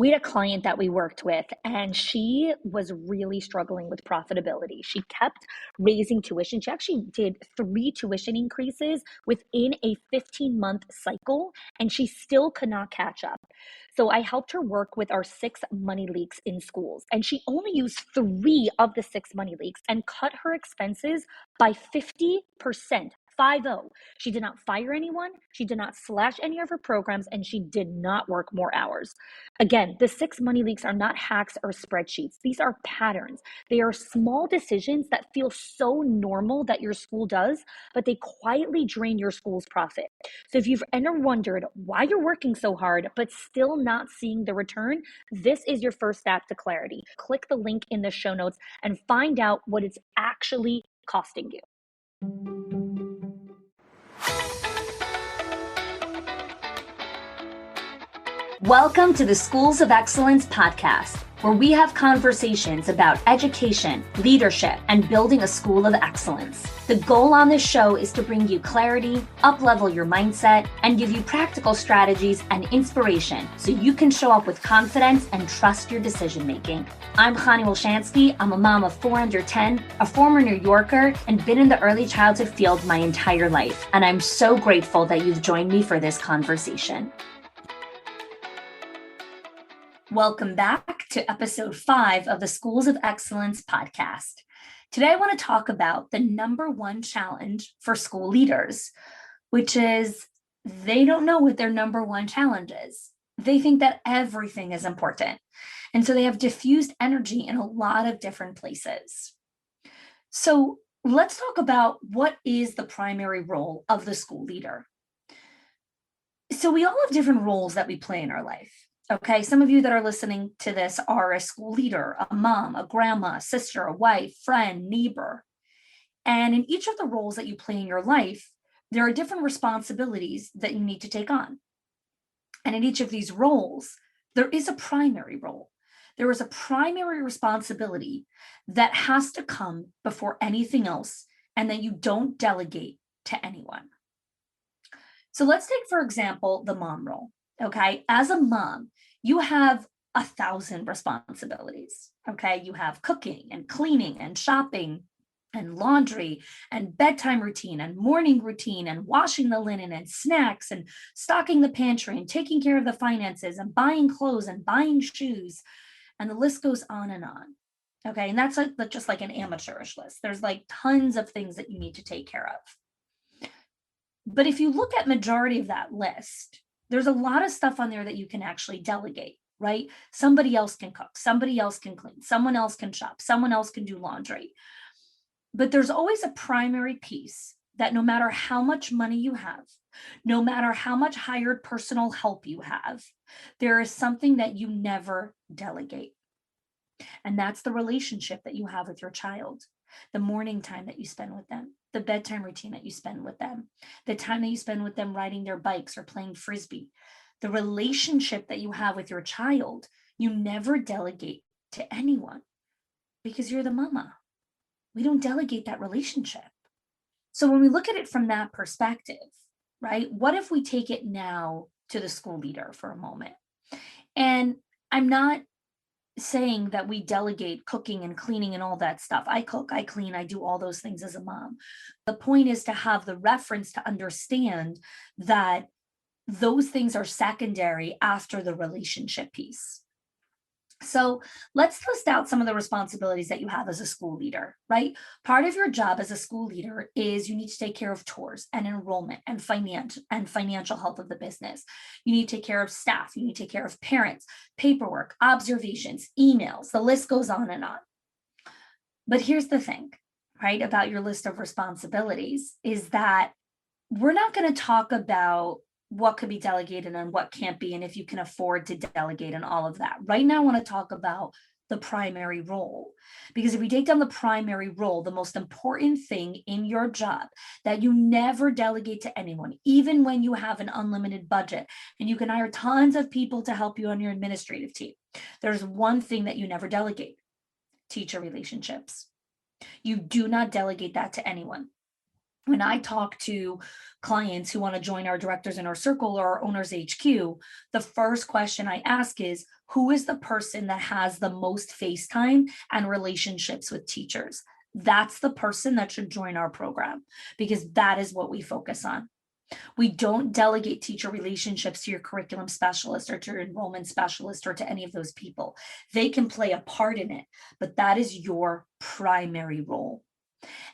We had a client that we worked with, and she was really struggling with profitability. She kept raising tuition. She actually did 3 tuition increases within a 15-month cycle, and she still could not catch up. So I helped her work with our 6 money leaks in schools, and she only used 3 of the 6 money leaks and cut her expenses by 50%. 50. She did not fire anyone. She did not slash any of her programs, and she did not work more hours. Again, the 6 money leaks are not hacks or spreadsheets. These are patterns. They are small decisions that feel so normal that your school does, but they quietly drain your school's profit. So if you've ever wondered why you're working so hard, but still not seeing the return, this is your first step to clarity. Click the link in the show notes and find out what it's actually costing you. Welcome to the Schools of Excellence podcast, where we have conversations about education, leadership, and building a school of excellence. The goal on this show is to bring you clarity, up-level your mindset, and give you practical strategies and inspiration so you can show up with confidence and trust your decision-making. I'm Chanie. I'm a mom of 4 under 10, a former New Yorker, and been in the early childhood field my entire life. And I'm so grateful that you've joined me for this conversation. Welcome back to episode 5 of the Schools of Excellence podcast. Today, I want to talk about the number one challenge for school leaders, which is they don't know what their number one challenge is. They think that everything is important. And so they have diffused energy in a lot of different places. So let's talk about what is the primary role of the school leader. So we all have different roles that we play in our life. Okay, some of you that are listening to this are a school leader, a mom, a grandma, a sister, a wife, friend, neighbor. And in each of the roles that you play in your life, there are different responsibilities that you need to take on. And in each of these roles, there is a primary role. There is a primary responsibility that has to come before anything else, and that you don't delegate to anyone. So let's take, for example, the mom role. Okay, as a mom, you have 1,000 responsibilities. Okay, you have cooking and cleaning and shopping and laundry and bedtime routine and morning routine and washing the linen and snacks and stocking the pantry and taking care of the finances and buying clothes and buying shoes. And the list goes on and on. Okay, and that's just like an amateurish list. There's like tons of things that you need to take care of. But if you look at majority of that list, there's a lot of stuff on there that you can actually delegate, right? Somebody else can cook, somebody else can clean, someone else can shop, someone else can do laundry. But there's always a primary piece that no matter how much money you have, no matter how much hired personal help you have, there is something that you never delegate. And that's the relationship that you have with your child, the morning time that you spend with them, the bedtime routine that you spend with them, the time that you spend with them riding their bikes or playing frisbee, the relationship that you have with your child, you never delegate to anyone because you're the mama. We don't delegate that relationship. So when we look at it from that perspective, right, what if we take it now to the school leader for a moment? And I'm not saying that we delegate cooking and cleaning and all that stuff. I cook, I clean, I do all those things as a mom. The point is to have the reference to understand that those things are secondary after the relationship piece. So let's list out some of the responsibilities that you have as a school leader, right? Part of your job as a school leader is you need to take care of tours and enrollment and financial health of the business. You need to take care of staff. You need to take care of parents, paperwork, observations, emails. The list goes on and on. But here's the thing, right, about your list of responsibilities is that we're not going to talk about what could be delegated and what can't be, and if you can afford to delegate and all of that. Right now, I want to talk about the primary role, because if we take down the primary role, the most important thing in your job that you never delegate to anyone, even when you have an unlimited budget and you can hire tons of people to help you on your administrative team, there's one thing that you never delegate: teacher relationships. You do not delegate that to anyone. When I talk to clients who want to join our Directors Inner Circle or our Owners HQ, the first question I ask is, who is the person that has the most face time and relationships with teachers? That's the person that should join our program, because that is what we focus on. We don't delegate teacher relationships to your curriculum specialist or to your enrollment specialist or to any of those people. They can play a part in it, but that is your primary role.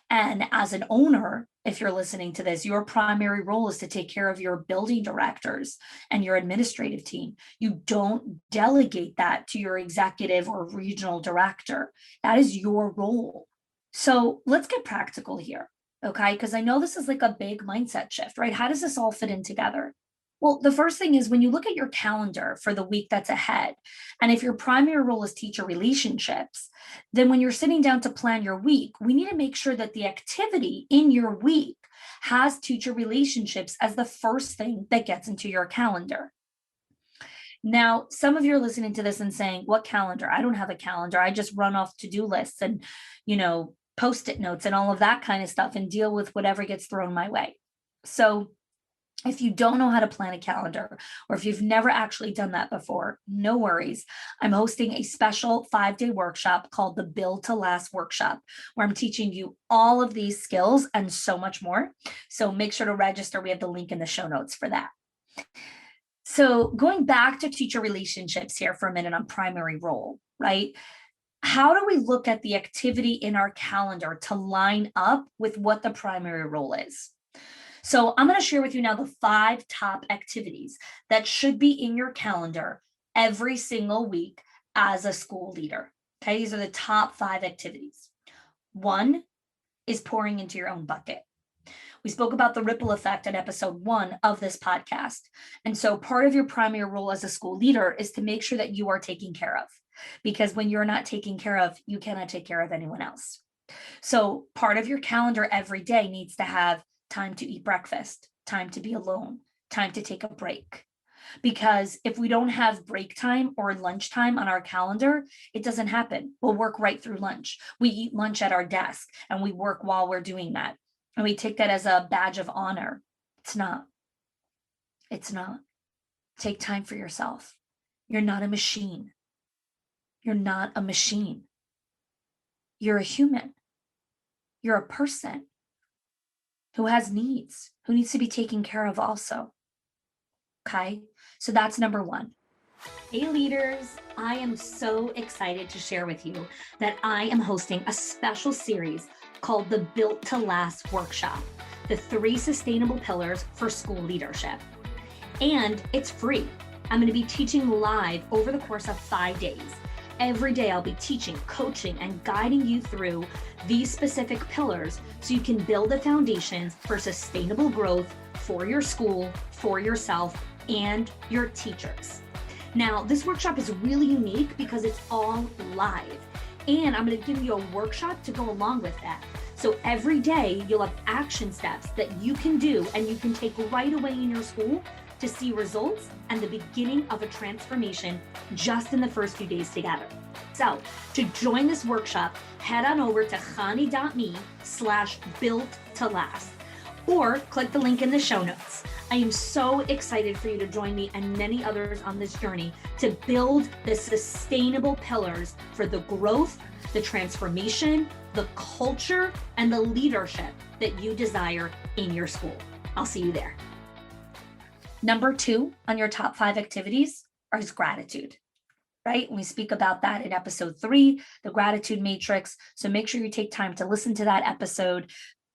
And as an owner, if you're listening to this, your primary role is to take care of your building directors and your administrative team. You don't delegate that to your executive or regional director. That is your role. So let's get practical here, okay? Because I know this is like a big mindset shift, right? How does this all fit in together? Well, the first thing is when you look at your calendar for the week that's ahead, and if your primary role is teacher relationships, then when you're sitting down to plan your week, we need to make sure that the activity in your week has teacher relationships as the first thing that gets into your calendar. Now, some of you are listening to this and saying, what calendar? I don't have a calendar. I just run off to-do lists and, post-it notes and all of that kind of stuff and deal with whatever gets thrown my way. So if you don't know how to plan a calendar, or if you've never actually done that before, no worries. I'm hosting a special 5-day workshop called the Build to Last Workshop, where I'm teaching you all of these skills and so much more. So make sure to register. We have the link in the show notes for that. So going back to teacher relationships here for a minute on primary role, right? How do we look at the activity in our calendar to line up with what the primary role is? So I'm going to share with you now the 5 top activities that should be in your calendar every single week as a school leader. Okay, these are the top 5 activities. 1 is pouring into your own bucket. We spoke about the ripple effect in episode 1 of this podcast. And so part of your primary role as a school leader is to make sure that you are taken care of, because when you're not taken care of, you cannot take care of anyone else. So part of your calendar every day needs to have time to eat breakfast, time to be alone, time to take a break. Because if we don't have break time or lunch time on our calendar, it doesn't happen. We'll work right through lunch. We eat lunch at our desk and we work while we're doing that. And we take that as a badge of honor. It's not. It's not. Take time for yourself. You're not a machine. You're not a machine. You're a human. You're a person who has needs, who needs to be taken care of also. Okay, so that's number 1. Hey leaders, I am so excited to share with you that I am hosting a special series called the Built to Last Workshop, the 3 sustainable pillars for school leadership. And it's free. I'm going to be teaching live over the course of 5 days. Every day I'll be teaching, coaching, and guiding you through these specific pillars so you can build the foundations for sustainable growth for your school, for yourself, and your teachers. Now, this workshop is really unique because it's all live, and I'm going to give you a workshop to go along with that. So every day you'll have action steps that you can do and you can take right away in your school to see results and the beginning of a transformation just in the first few days together. So to join this workshop, head on over to chanie.me/built-to-last or click the link in the show notes. I am so excited for you to join me and many others on this journey to build the sustainable pillars for the growth, the transformation, the culture, and the leadership that you desire in your school. I'll see you there. Number 2 on your top 5 activities is gratitude, right? And we speak about that in episode 3, the gratitude matrix. So make sure you take time to listen to that episode.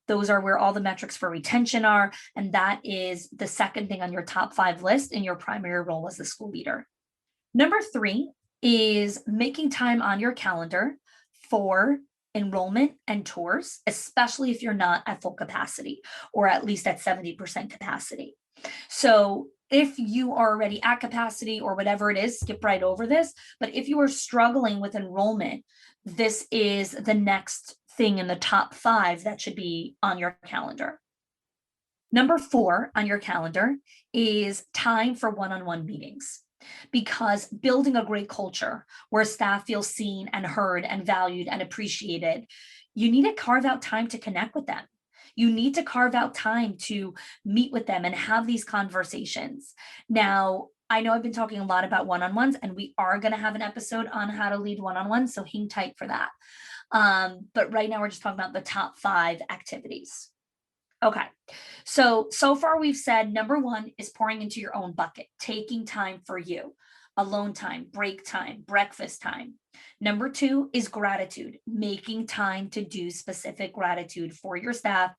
Those are where all the metrics for retention are. And that is the second thing on your top 5 list in your primary role as the school leader. Number 3 is making time on your calendar for enrollment and tours, especially if you're not at full capacity or at least at 70% capacity. So if you are already at capacity or whatever it is, skip right over this. But if you are struggling with enrollment, this is the next thing in the top 5 that should be on your calendar. Number 4 on your calendar is time for one-on-one meetings, because building a great culture where staff feel seen and heard and valued and appreciated, you need to carve out time to connect with them. You need to carve out time to meet with them and have these conversations. Now, I know I've been talking a lot about one-on-ones, and we are going to have an episode on how to lead one-on-ones, so hang tight for that. But right now we're just talking about the top 5 activities. Okay, so far we've said number 1 is pouring into your own bucket, taking time for you, alone time, break time, breakfast time. Number 2 is gratitude, making time to do specific gratitude for your staff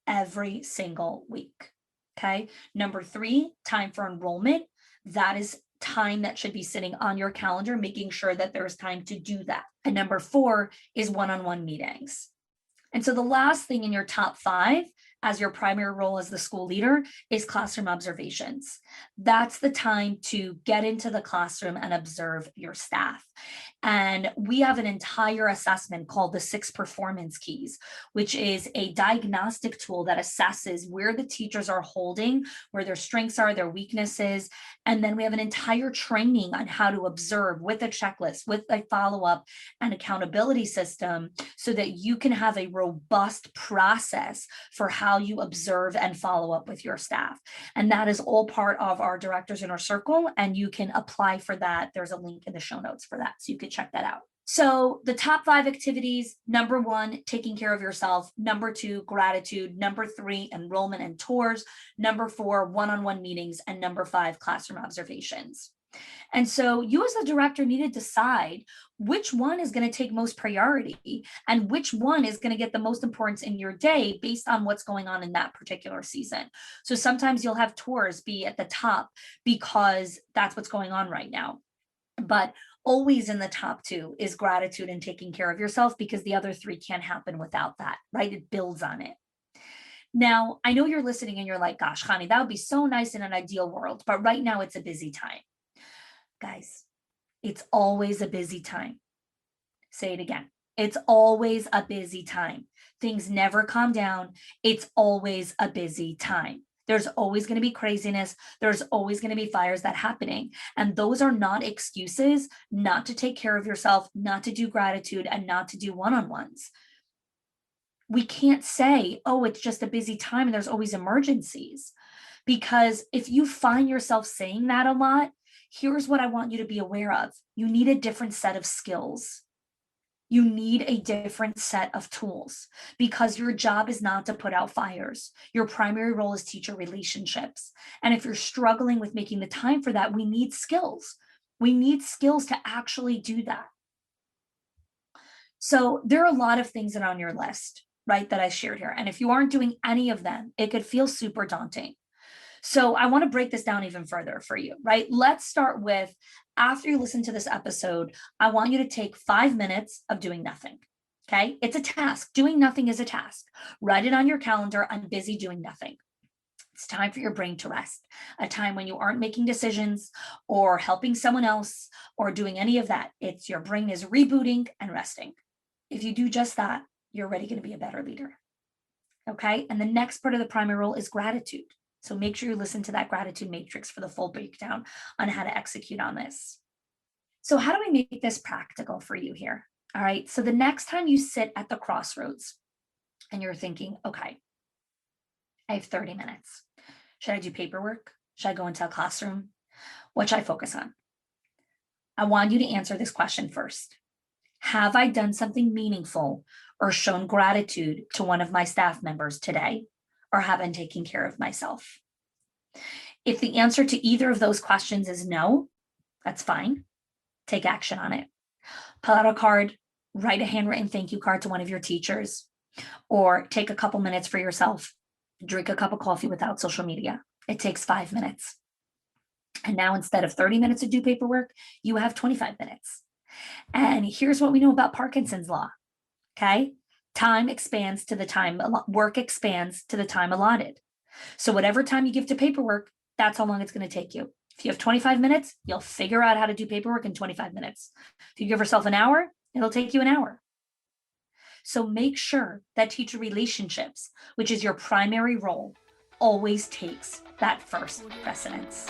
every single week. Okay, number 3, time for enrollment. That is time that should be sitting on your calendar, making sure that there's time to do that. And number 4 is one-on-one meetings. And so the last thing in your top 5 as your primary role as the school leader is classroom observations. That's the time to get into the classroom and observe your staff. And we have an entire assessment called the 6 performance keys, which is a diagnostic tool that assesses where the teachers are holding, where their strengths are, their weaknesses. And then we have an entire training on how to observe with a checklist, with a follow-up and accountability system, so that you can have a robust process for how you observe and follow up with your staff. And that is all part of our Director's Inner Circle, and you can apply for that. There's a link in the show notes for that, so you can check that out. So the top 5 activities: number 1, taking care of yourself; number 2, gratitude; number 3, enrollment and tours; number 4, one-on-one meetings; and number 5, classroom observations. And so you as the director need to decide which one is going to take most priority and which one is going to get the most importance in your day based on what's going on in that particular season. So sometimes you'll have tours be at the top because that's what's going on right now. But always in the top 2 is gratitude and taking care of yourself, because the other 3 can't happen without that, right? It builds on it. Now, I know you're listening and you're like, gosh, Chanie, that would be so nice in an ideal world, but right now it's a busy time. Guys, it's always a busy time. Say it again. It's always a busy time. Things never calm down. It's always a busy time. There's always going to be craziness. There's always going to be fires that happening. And those are not excuses not to take care of yourself, not to do gratitude, and not to do one-on-ones. We can't say, oh, it's just a busy time and there's always emergencies. Because if you find yourself saying that a lot, here's what I want you to be aware of. You need a different set of skills. You need a different set of tools, because your job is not to put out fires. Your primary role is teacher relationships. And if you're struggling with making the time for that, we need skills. We need skills to actually do that. So there are a lot of things that are on your list, right, that I shared here. And if you aren't doing any of them, it could feel super daunting. So I want to break this down even further for you, right? Let's start with, after you listen to this episode, I want you to take 5 minutes of doing nothing. Okay? It's a task. Doing nothing is a task. Write it on your calendar. I'm busy doing nothing. It's time for your brain to rest, a time when you aren't making decisions or helping someone else or doing any of that. It's your brain is rebooting and resting. If you do just that, you're already going to be a better leader. Okay? And the next part of the primary role is gratitude. So make sure you listen to that gratitude matrix for the full breakdown on how to execute on this. So how do we make this practical for you here? All right. So the next time you sit at the crossroads and you're thinking, okay, I have 30 minutes. Should I do paperwork? Should I go into a classroom? What should I focus on? I want you to answer this question first. Have I done something meaningful or shown gratitude to one of my staff members today? Or have I taken care of myself? If the answer to either of those questions is no, that's fine. Take action on it. Pull out a card, write a handwritten thank you card to one of your teachers, or take a couple minutes for yourself. Drink a cup of coffee without social media. It takes 5 minutes. And now instead of 30 minutes to do paperwork, you have 25 minutes. And here's what we know about Parkinson's law, okay? Time expands to the time, work expands to the time allotted. So whatever time you give to paperwork, that's how long it's going to take you. If you have 25 minutes, you'll figure out how to do paperwork in 25 minutes. If you give yourself an hour, it'll take you an hour. So make sure that teacher relationships, which is your primary role, always takes that first precedence.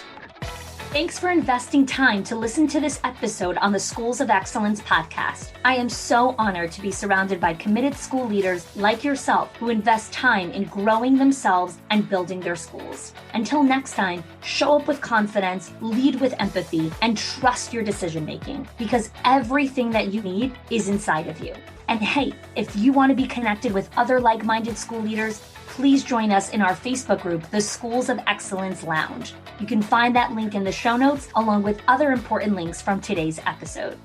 Thanks for investing time to listen to this episode on the Schools of Excellence podcast. I am so honored to be surrounded by committed school leaders like yourself who invest time in growing themselves and building their schools. Until next time, show up with confidence, lead with empathy, and trust your decision making, because everything that you need is inside of you. And hey, if you want to be connected with other like-minded school leaders, please join us in our Facebook group, the Schools of Excellence Lounge. You can find that link in the show notes, along with other important links from today's episode.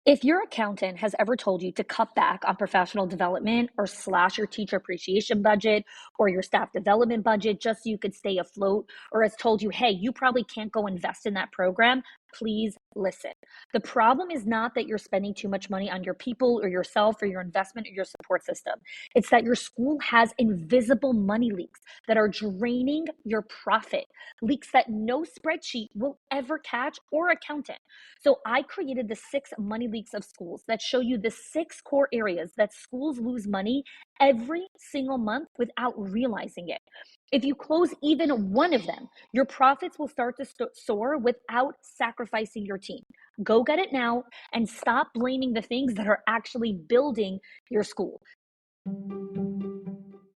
If your accountant has ever told you to cut back on professional development or slash your teacher appreciation budget or your staff development budget just so you could stay afloat, or has told you, hey, you probably can't go invest in that program, please listen. The problem is not that you're spending too much money on your people or yourself or your investment or your support system. It's that your school has invisible money leaks that are draining your profit, leaks that no spreadsheet will ever catch or accountant. So I created the 6 money leaks of schools that show you the 6 core areas that schools lose money every single month without realizing it. If you close even one of them, your profits will start to soar without sacrificing your team. Go get it now and stop blaming the things that are actually building your school.